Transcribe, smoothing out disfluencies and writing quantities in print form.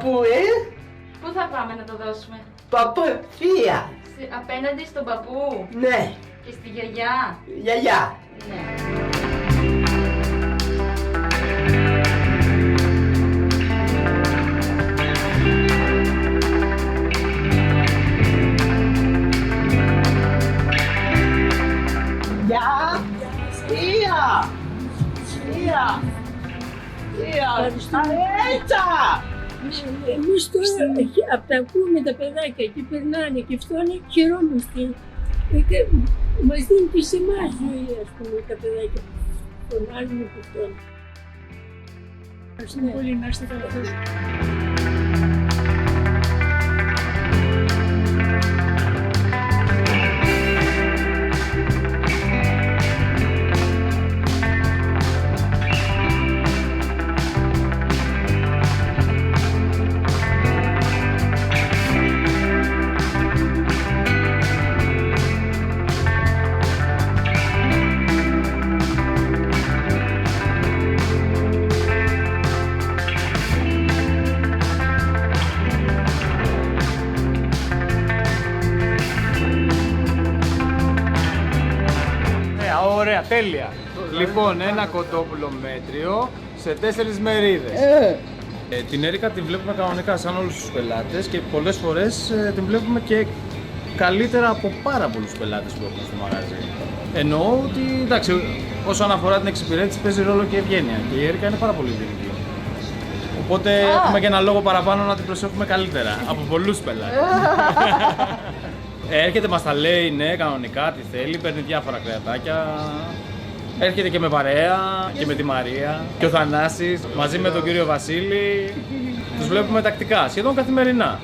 παππού, Πού θα πάμε να το δώσουμε? Παππού, θεία. Απέναντι στον παππού. Ναι. Και στη γιαγιά. Γιαγιά. Ναι. Γεια. Θεία. Θεία. Θεία. Αρέτσα. Εμείς τώρα από τα ακούμε τα παιδάκια και περνάνε και φτώνε, χαιρόμαστε. Μας δίνει και σε εμάς ζωή, ας πούμε, τα παιδάκια που φωνάζουν και φτώνουν. Ευχαριστούμε πολύ, να είστε καλά. Ωραία, τέλεια. Λοιπόν, ένα κοτόπουλο μέτριο σε 4 μερίδες. Την Έρικα την βλέπουμε κανονικά σαν όλους τους πελάτες και πολλές φορές την βλέπουμε και καλύτερα από πάρα πολλούς πελάτες που έχουμε στο μαγαζί. Εννοώ ότι, εντάξει, όσον αφορά την εξυπηρέτηση παίζει ρόλο και η ευγένεια και η Έρικα είναι πάρα πολύ δυνατή. Οπότε έχουμε και ένα λόγο παραπάνω να την προσέχουμε καλύτερα από πολλούς πελάτες. Έρχεται, μας τα λέει, ναι, κανονικά, τι θέλει, παίρνει διάφορα κρεατάκια. Έρχεται και με παρέα και με τη Μαρία και ο Θανάσης μαζί με τον κύριο Βασίλη. Τους βλέπουμε τακτικά, σχεδόν καθημερινά.